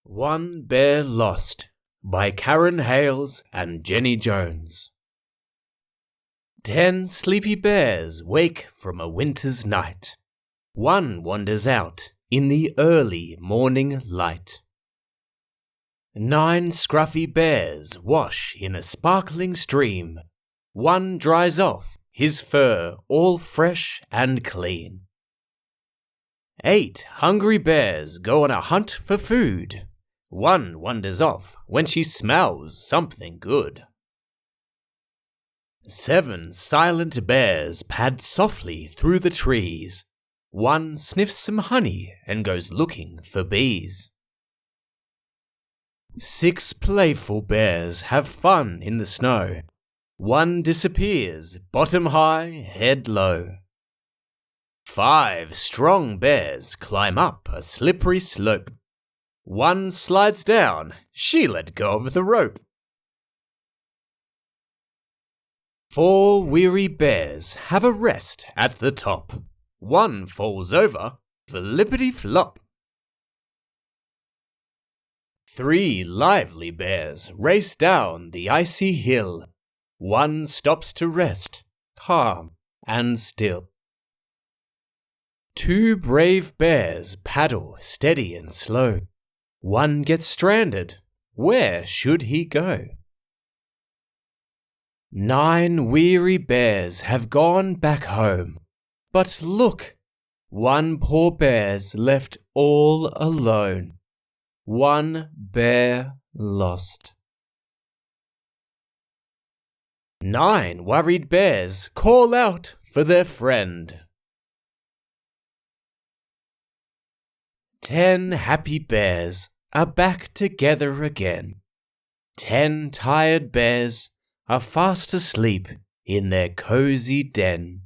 One Bear Lost by Karen Hayles and Jenny Jones. 10 sleepy bears wake from a winter's night. One wanders out in the early morning light. 9 scruffy bears wash in a sparkling stream. One dries off, his fur all fresh and clean. 8 hungry bears go on a hunt for food. One wanders off when she smells something good. 7 silent bears pad softly through the trees. One sniffs some honey and goes looking for bees. 6 playful bears have fun in the snow. One disappears, bottom high, head low. 5 strong bears climb up a slippery slope. One slides down, she let go of the rope. 4 weary bears have a rest at the top. One falls over, flippity-flop. 3 lively bears race down the icy hill. One stops to rest, calm and still. 2 brave bears paddle steady and slow. One gets stranded. Where should he go? 9 weary bears have gone back home. But look, one poor bear's left all alone. One bear lost. 9 worried bears call out for their friend. 10 happy bears are back together again. 10 tired bears are fast asleep in their cozy den.